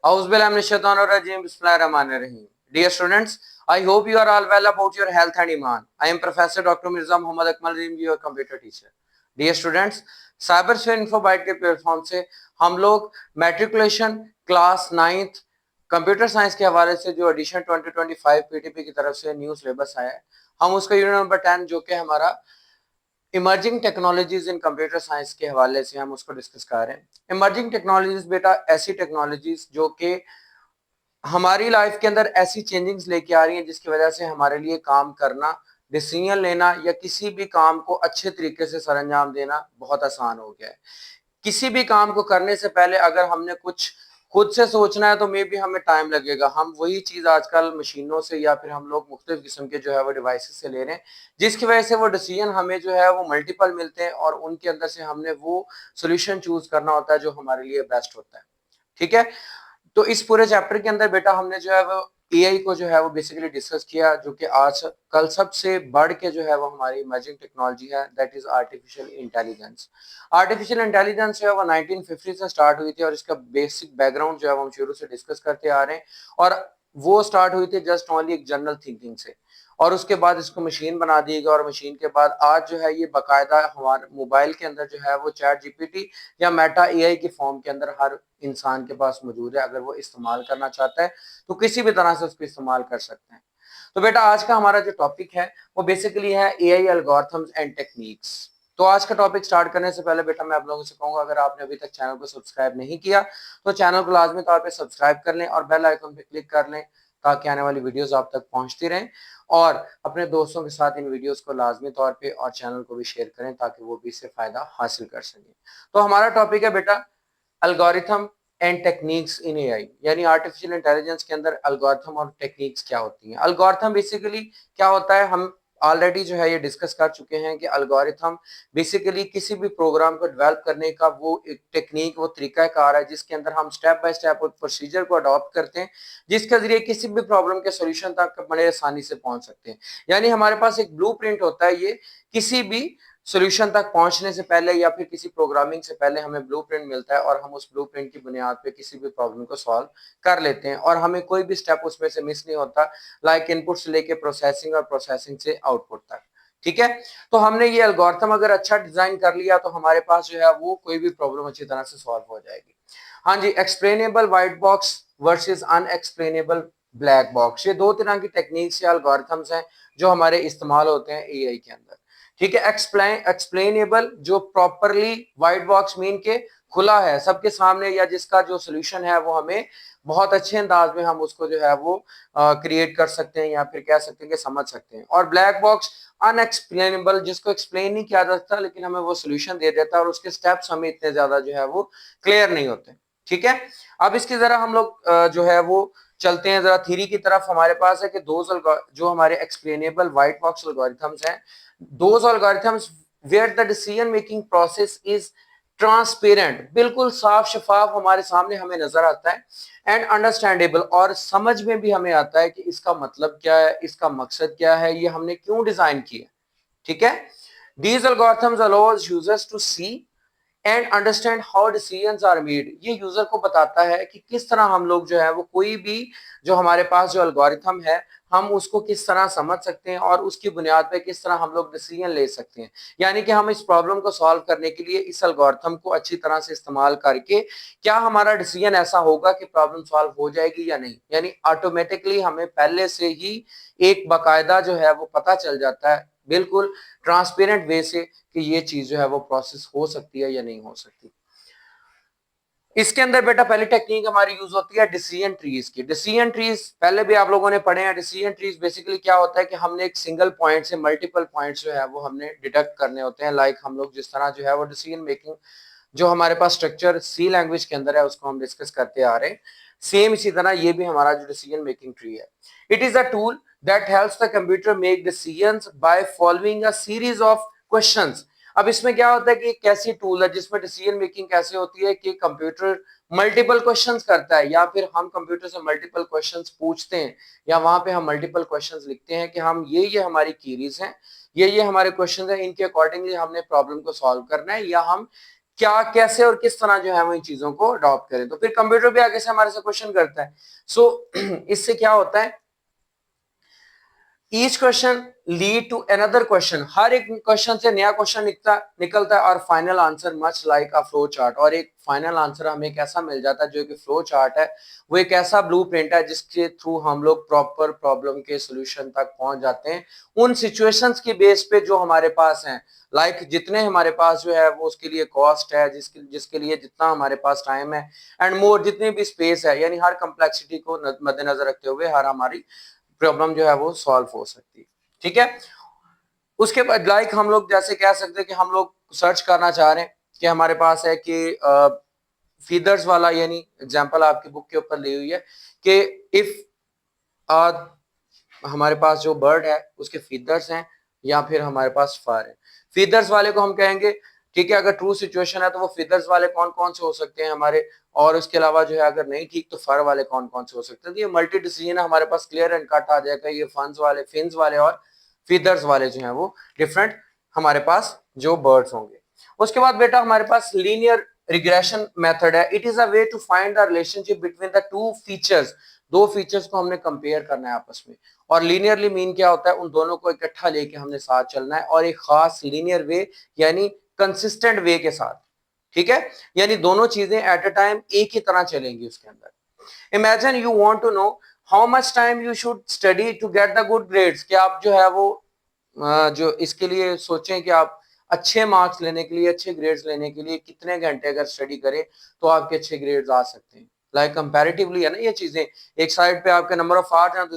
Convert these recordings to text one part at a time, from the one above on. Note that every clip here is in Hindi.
Auzubillahiminash-shaytanir-rajim. Bismillahir-rahmanir-rahim. Dear students, I hope you are all well about your health and iman. I am Professor Dr. Mirza Muhammad Akmal Reem, your computer teacher. Dear students, cyber sphere Infobyte के प्लेटफॉर्म से हम लोग matriculation class 9th computer science के हवाले से जो एडिशन 2025 पीटीपी की तरफ से न्यू सिलेबस आया है, हम उसका यूनिट नंबर 10 जो कि हमारा इमर्जिंग टेक्नोलॉजीज इन कंप्यूटर साइंस के हवाले से हम उसको डिस्कस कर रहे हैं। इमर्जिंग टेक्नोलॉजीज बेटा ऐसी टेक्नोलॉजीज जो कि हमारी लाइफ के अंदर ऐसी चेंजिंग्स लेके आ रही हैं जिसकी वजह से हमारे लिए काम करना, डिसीजन लेना या किसी भी काम को अच्छे तरीके से सरअंजाम देना बहुत आसान हो गया है। किसी भी काम को करने से पहले अगर हमने कुछ खुद से सोचना है तो मे भी हमें टाइम लगेगा। हम वही चीज आजकल मशीनों से या फिर हम लोग मुख्तलिफ किस्म के जो है वो डिवाइसेस से ले रहे हैं, जिसकी वजह से वो डिसीजन हमें जो है वो मल्टीपल मिलते हैं और उनके अंदर से हमने वो सोल्यूशन चूज करना होता है जो हमारे लिए बेस्ट होता है। ठीक है, तो इस पूरे चैप्टर के अंदर बेटा हमने जो है वो एआई को जो है वो बेसिकली डिस्कस किया, जो कि आज कल सबसे बढ़ के जो है वो हमारी इमर्जिंग टेक्नोलॉजी है, that is artificial intelligence. Artificial intelligence जो है वो 1950 से स्टार्ट हुई थी और इसका बेसिक बैकग्राउंड जो है वो हम शुरू से डिस्कस करते आ रहे हैं। और वो स्टार्ट हुई थी जस्ट ओनली एक जनरल थिंकिंग से, और उसके बाद इसको मशीन बना दी गई और मशीन के बाद आज जो है ये बाकायदा हमारे मोबाइल के अंदर जो है वो चैट जीपीटी या मेटा एआई के फॉर्म के अंदर हर इंसान के पास मौजूद है। अगर वो इस्तेमाल करना चाहता है तो किसी भी तरह से उसको इस्तेमाल कर सकते हैं। तो बेटा आज का हमारा जो टॉपिक है वो बेसिकली है एआई एल्गोरिथम्स एंड टेक्निक्स। तो आज का टॉपिक स्टार्ट करने से पहले बेटा मैं आप लोगों से कहूंगा, अगर आपने अभी तक चैनल को सब्सक्राइब नहीं किया तो चैनल को लाजमी तौर पे सब्सक्राइब कर लें और बेल आइकन पे क्लिक कर लें ताकि आने वाली वीडियोस आप तक पहुंचती रहें, और अपने दोस्तों के साथ इन वीडियोस को लाजमी तौर पे और चैनल को भी शेयर करें ताकि वो भी इससे फायदा हासिल कर सकें। तो हमारा टॉपिक है बेटा algorithm and techniques in AI, यानी आर्टिफिशियल इंटेलिजेंस के अंदर एल्गोरिथम और टेक्निक्स क्या होती हैं। एल्गोरिथम बेसिकली क्या होता है, हम ऑलरेडी जो है ये डिस्कस कर चुके हैं कि एल्गोरिथम बेसिकली किसी भी प्रोग्राम को डेवलप करने का वो एक टेक्निक, वो तरीकाकार है जिसके अंदर हम स्टेप बाय स्टेप प्रोसीजर को अडॉप्ट करते हैं, जिसके जरिए किसी भी प्रॉब्लम के सोल्यूशन तक बड़े आसानी से पहुंच सकते हैं। यानी हमारे पास एक ब्लूप्रिंट होता है, ये किसी भी सोल्यूशन तक पहुंचने से पहले या फिर किसी प्रोग्रामिंग से पहले हमें ब्लूप्रिंट मिलता है और हम उस ब्लूप्रिंट की बुनियाद पे किसी भी प्रॉब्लम को सॉल्व कर लेते हैं और हमें कोई भी स्टेप उसमें से मिस नहीं होता, लाइक इनपुट से लेके प्रोसेसिंग और प्रोसेसिंग से आउटपुट तक। ठीक है, तो हमने ये एल्गोरिथम अगर अच्छा डिजाइन कर लिया तो हमारे पास जो है वो कोई भी प्रॉब्लम अच्छी तरह से सॉल्व हो जाएगी। हाँ जी, explainable white box versus unexplainable black box, ये दो तरह की टेक्निक्स या एल्गोरिथम्स हैं जो हमारे इस्तेमाल होते हैं एआई के अंदर। ठीक है, एक्सप्लेनेबल जो प्रॉपरली व्हाइट बॉक्स मीन के खुला है सबके सामने, या जिसका जो सोल्यूशन है वो हमें बहुत अच्छे अंदाज में हम उसको जो है वो क्रिएट कर सकते हैं या फिर कह सकते हैं कि समझ सकते हैं। और ब्लैक बॉक्स अनएक्सप्लेनेबल, जिसको एक्सप्लेन नहीं किया जा सकता लेकिन हमें वो सोल्यूशन दे देता है और उसके स्टेप्स हमें इतने ज्यादा जो है वो क्लियर नहीं होते। ठीक है, अब इसकी जरा हम लोग जो है वो चलते हैं जरा थ्योरी की तरफ। हमारे पास है कि जो हमारे एक्सप्लेनेबल व्हाइट बॉक्स एल्गोरिथम्स हैं, those algorithms where the decision making process is transparent, बिल्कुल साफ शफाफ हमारे सामने हमें नजर आता है, एंड अंडरस्टैंडेबल, और समझ में भी हमें आता है कि इसका मतलब क्या है, इसका मकसद क्या है, ये हमने क्यों डिजाइन किया। ठीक है, these algorithms allows users to see and understand how decisions are made, ये यूजर को बताता है कि किस तरह हम लोग जो है वो कोई भी जो हमारे पास जो एल्गोरिथम है हम उसको किस तरह समझ सकते हैं और उसकी बुनियाद पे किस तरह हम लोग डिसीजन ले सकते हैं। यानी कि हम इस प्रॉब्लम को सॉल्व करने के लिए इस एल्गोरिथम को अच्छी तरह से इस्तेमाल करके क्या हमारा डिसीजन ऐसा होगा कि प्रॉब्लम सॉल्व हो जाएगी या नहीं। यानी ऑटोमेटिकली हमें पहले से ही एक बाकायदा जो है वो पता चल जाता है बिल्कुल ट्रांसपेरेंट वे से कि ये चीज जो है वो प्रोसेस हो सकती है या नहीं हो सकती। इसके अंदर बेटा पहली टेक्निक हमारी यूज होती है डिसीजन ट्रीज की। डिसीजन ट्रीज पहले भी आप लोगों ने पढ़े हैं। डिसीजन ट्रीज बेसिकली क्या होता है कि हमने एक सिंगल पॉइंट से मल्टीपल पॉइंट्स जो है वो हमने डिडक्ट करने होते हैं। लाइक हम लोग जिस तरह जो है वो डिसीजन मेकिंग जो हमारे पास स्ट्रक्चर सी लैंग्वेज के अंदर है उसको हम डिस्कस करते आ रहे हैं, सेम इसी तरह ये भी हमारा जो डिसीजन मेकिंग ट्री है। It is a tool that helps the computer make decisions by following a series of questions. अब इसमें क्या होता है कि एक ऐसी टूल है जिसमें डिसीजन मेकिंग कैसे होती है कि कंप्यूटर मल्टीपल क्वेश्चंस करता है, या फिर हम कंप्यूटर से मल्टीपल क्वेश्चंस पूछते हैं, या वहां पे हम मल्टीपल क्वेश्चंस लिखते हैं कि हम ये हमारी क्वेरीज हैं, ये हमारे क्वेश्चंस हैं, इनके अकॉर्डिंगली हमने प्रॉब्लम को सॉल्व करना है, या हम क्या, कैसे और किस तरह जो है वो इन चीजों को अडॉप्ट करें। तो फिर कंप्यूटर भी आगे से हमारे से क्वेश्चन करता है। सो इससे क्या होता है, each question lead to another question, हर एक क्वेश्चन से नया क्वेश्चन निकलता है और final answer much like a flow chart, और एक फाइनल आंसर हमें एक ऐसा मिल जाता है जो कि फ्लो चार्ट है, वो एक ऐसा ब्लूप्रिंट है जिसके थ्रू हम लोग प्रॉपर प्रॉब्लम के सोल्यूशन तक पहुंच जाते हैं उन सिचुएशंस की बेस पे जो हमारे पास हैं। लाइक जितने हमारे पास जो है वो उसके लिए कॉस्ट है, जिसके लिए जितना हमारे पास टाइम है एंड मोर जितनी भी स्पेस है, यानी हर कम्प्लेक्सिटी को मद्देनजर रखते हुए हर हमारी प्रॉब्लम जो है वो सॉल्व हो सकती है। ठीक है, उसके बाद लाइक हम लोग जैसे कह सकते हैं कि हम लोग सर्च करना चाह रहे हैं कि हमारे पास है कि फीदर्स वाला, यानी एग्जांपल आपकी बुक के ऊपर ली हुई है कि इफ हमारे पास जो बर्ड है उसके फीदर्स हैं या फिर हमारे पास फर है। फीदर्स वाले को हम कहेंगे, ठीक है, अगर ट्रू सिचुएशन है तो वो फीदर्स वाले कौन कौन से हो सकते हैं हमारे, और उसके अलावा जो है अगर नहीं ठीक तो फर वाले कौन कौन से हो सकते हैं। तो ये मल्टी डिसीजन है, हमारे पास क्लियर एंड कट आ जाएगा, ये फंस वाले, फिन्स वाले और फीदर्स वाले जो है वो डिफरेंट हमारे पास जो बर्ड्स होंगे। उसके बाद बेटा हमारे पास लीनियर रिग्रेशन मेथड है। It is a way to find the relationship between the two features, दो फीचर्स को हमने कंपेयर करना है आपस में। और लीनियरली मीन क्या होता है, उन दोनों को इकट्ठा लेके हमने साथ चलना है और एक खास लीनियर वे यानी कंसिस्टेंट वे के साथ। ठीक है, यानी दोनों चीजें एट अ टाइम एक ही तरह चलेंगी उसके अंदर। Imagine you want to know how much time you should study to get the good grades, कि आप जो है वो जो इसके लिए सोचें कि आप अच्छे मार्क्स लेने के लिए, अच्छे ग्रेड्स लेने के लिए कितने घंटे अगर स्टडी करें तो आपके अच्छे ग्रेड्स आ सकते हैं। लाइक कंपैरेटिवली है ना ये चीजें, एक साइड पे आपके नंबर ऑफ आवर्स हैं,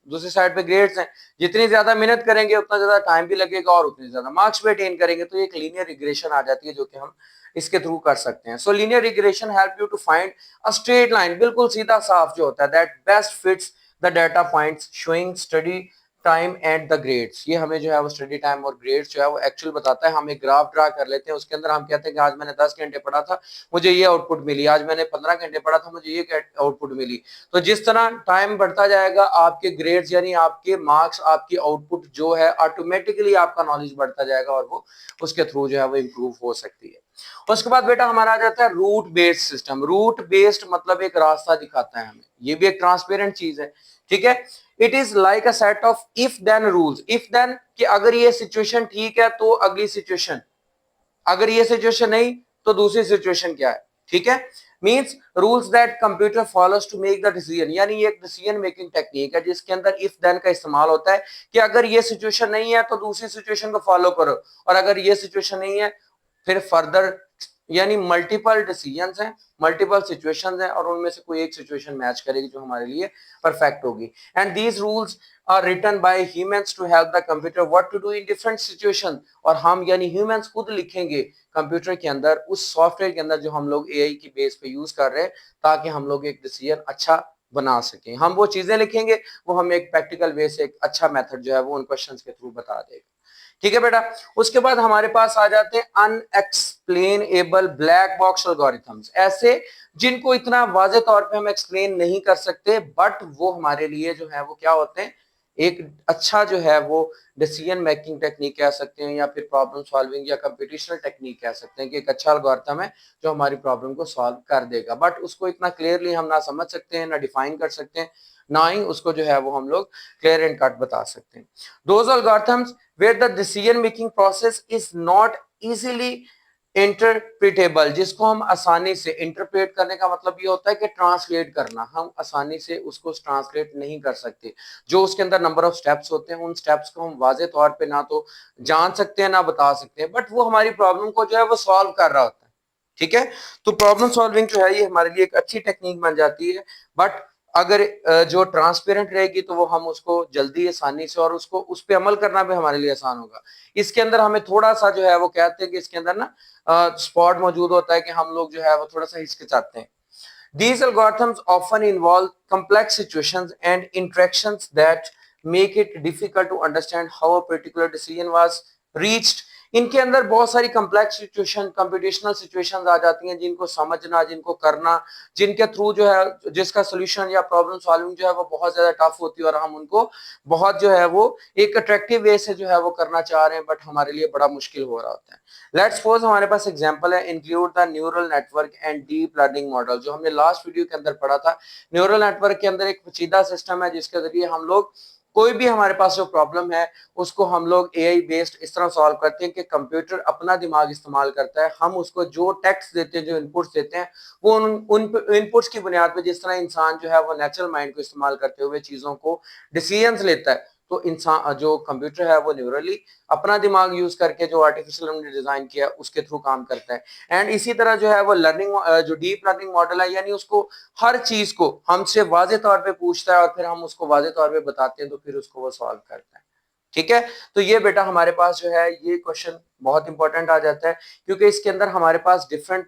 दूसरी साइड पे ग्रेड्स हैं। जितनी ज्यादा मेहनत करेंगे उतना ज्यादा टाइम भी लगेगा और उतनी ज्यादा मार्क्स भी अटेन करेंगे। तो एक लीनियर रिग्रेशन आ जाती है जो कि हम इसके थ्रू कर सकते हैं। So linear regression help you to find a straight line, बिल्कुल सीधा साफ जो होता है, that best fits the data points showing study time and the grades. ये हमें जो है वो स्टडी टाइम और ग्रेड्स जो है वो एक्चुअल बताता है। हम एक ग्राफ ड्रा कर लेते हैं, उसके अंदर हम कहते हैं कि आज मैंने 10 घंटे पढ़ा था, मुझे ये आउटपुट मिली, आज मैंने 15 घंटे पढ़ा था, मुझे ये आउटपुट मिली। तो जिस तरह टाइम बढ़ता जाएगा आपके ग्रेड्स यानी आपके मार्क्स, आपकी आउटपुट जो है ऑटोमेटिकली आपका नॉलेज बढ़ता जाएगा और वो उसके थ्रू जो है वो इम्प्रूव हो सकती है। उसके बाद बेटा हमारा आ जाता है route based system. Route based मतलब एक रास्ता दिखाता है हमें, ये भी एक ट्रांसपेरेंट चीज है। ठीक है, it is like a set of if then rules. If then कि अगर ये सिचुएशन ठीक है तो अगली सिचुएशन, अगर ये सिचुएशन नहीं तो दूसरी सिचुएशन क्या है। ठीक है, means rules that computer follows to make the decision, यानी ये एक डिसीजन मेकिंग टेक्निक है जिसके अंदर इफ देन का इस्तेमाल होता है कि अगर ये सिचुएशन नहीं है तो दूसरी सिचुएशन को फॉलो करो, और अगर ये सिचुएशन नहीं है फिर फर्दर, यानी मल्टीपल डिसीजंस हैं, मल्टीपल सिचुएशंस हैं और उनमें से कोई एक सिचुएशन मैच करेगी जो हमारे लिए परफेक्ट होगी। And these rules are written by humans to help the computer what to do in different situation. और हम यानी ह्यूमंस खुद लिखेंगे कंप्यूटर के अंदर, उस सॉफ्टवेयर के अंदर जो हम लोग एआई की बेस पे यूज कर रहे हैं, ताकि हम लोग एक डिसीजन अच्छा बना सकें। हम वो चीजें लिखेंगे, वो हमें एक प्रैक्टिकल वे से एक अच्छा मेथड जो है वो उन क्वेश्चंस के थ्रू बता देगा। ठीक है बेटा, उसके बाद हमारे पास आ जाते हैं अनएक्सप्लेनेबल ब्लैक बॉक्स एल्गोरिथम्स, ऐसे जिनको इतना वाजे तौर पे हम एक्सप्लेन नहीं कर सकते, बट वो हमारे लिए जो है वो क्या होते हैं, एक अच्छा जो है वो डिसीजन मेकिंग टेक्निक कह सकते हैं या फिर प्रॉब्लम सॉल्विंग या कंप्यूटेशनल टेक्निक कह सकते हैं कि एक अच्छा एल्गोरिथम है जो हमारी प्रॉब्लम को सॉल्व कर देगा। बट उसको इतना क्लियरली हम ना समझ सकते हैं, ना डिफाइन कर सकते हैं, ना ही उसको जो है वो हम लोग क्लियर एंड कट बता सकते हैं। Those algorithms where the decision making process is not easily इंटरप्रिटेबल, जिसको हम आसानी से, इंटरप्रेट करने का मतलब ये होता है कि ट्रांसलेट करना, हम आसानी से उसको ट्रांसलेट नहीं कर सकते। जो उसके अंदर नंबर ऑफ स्टेप्स होते हैं उन स्टेप्स को हम वाजे तौर पे ना तो जान सकते हैं ना बता सकते हैं, बट वो हमारी प्रॉब्लम को जो है वो सॉल्व कर रहा होता है। ठीक है, तो प्रॉब्लम सॉल्विंग जो है ये हमारे लिए एक अच्छी टेक्निक बन जाती है। बट अगर जो ट्रांसपेरेंट रहेगी तो वो हम उसको जल्दी आसानी से और उसको उस पर अमल करना भी हमारे लिए आसान होगा। इसके अंदर हमें थोड़ा सा जो है वो कहते हैं कि इसके अंदर ना स्पॉट मौजूद होता है कि हम लोग जो है वो थोड़ा सा हिचकिचाते हैं। These algorithms often involve complex situations and interactions that make it difficult to understand how a particular decision was reached इनके अंदर बहुत सारी कम्प्लेक्स सिचुएशन, कंप्यूटेशनल सिचुएशंस आ जाती हैं, जिनको समझना, जिनको करना, जिनके थ्रू जो है, जिसका सोल्यूशन या प्रॉब्लम सॉल्विंग जो है वो बहुत ज्यादा टफ होती है, और हम उनको बहुत जो है वो एक अट्रैक्टिव वे से जो है वो करना चाह रहे हैं, बट हमारे लिए बड़ा मुश्किल हो रहा होता है। लेट्स सपोज हमारे पास एग्जांपल है, include the neural network and deep learning model, जो हमने लास्ट वीडियो के अंदर पढ़ा था। न्यूरल नेटवर्क के अंदर एक पेचीदा सिस्टम है जिसके जरिए हम लोग कोई भी हमारे पास जो प्रॉब्लम है उसको हम लोग एआई बेस्ड इस तरह सॉल्व करते हैं कि कंप्यूटर अपना दिमाग इस्तेमाल करता है, हम उसको जो टेक्स्ट देते हैं, जो इनपुट्स देते हैं, वो उन इनपुट्स की बुनियाद पे, जिस तरह इंसान जो है वो नेचुरल माइंड को इस्तेमाल करते हुए चीजों को डिसीजंस लेता है, तो इंसान जो कंप्यूटर है वो न्यूरली अपना दिमाग यूज करके जो आर्टिफिशियल हमने डिजाइन किया उसके थ्रू काम करता है। एंड इसी तरह जो है वो लर्निंग, जो डीप लर्निंग मॉडल है, यानी उसको हर चीज को हमसे वाजे तौर पे पूछता है और फिर हम उसको वाजे तौर पे बताते हैं, तो फिर उसको वो सॉल्व करता है। ठीक है, तो ये बेटा हमारे पास जो है ये क्वेश्चन बहुत इंपॉर्टेंट आ जाता है, क्योंकि इसके अंदर हमारे पास डिफरेंस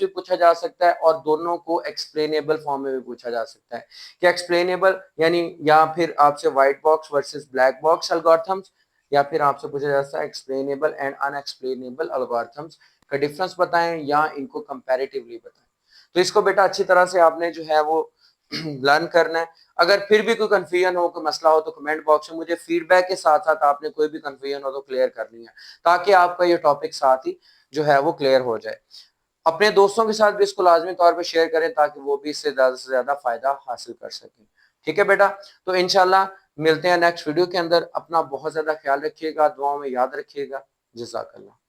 भी पूछा जा सकता है, और दोनों को एक्सप्लेनेबल फॉर्म में भी पूछा जा सकता है। कि एक्सप्लेनेबल यानी, या फिर आपसे white box versus black box algorithms, या फिर आपसे पूछा जा सकता है एक्सप्लेनेबल एंड अनएक्सप्लेनेबल एल्गोरिथम्स का डिफरेंस बताएं, या इनको कंपैरेटिवली बताएं। तो इसको बेटा अच्छी तरह से आपने जो है वो लर्न करना है। अगर फिर भी कोई कंफ्यूजन हो, कोई मसला हो, तो कमेंट बॉक्स में मुझे फीडबैक के साथ साथ आपने कोई भी कंफ्यूजन हो तो क्लियर करनी है, ताकि आपका ये टॉपिक साथ ही जो है वो क्लियर हो जाए। अपने दोस्तों के साथ भी इसको लाजमी तौर पे शेयर करें, ताकि वो भी इससे ज्यादा फायदा हासिल कर सकें। ठीक है बेटा, तो इंशाल्लाह मिलते हैं नेक्स्ट वीडियो के अंदर। अपना बहुत ज्यादा ख्याल रखिएगा, दुआओं में याद रखिएगा। जज़ाकल्लाह।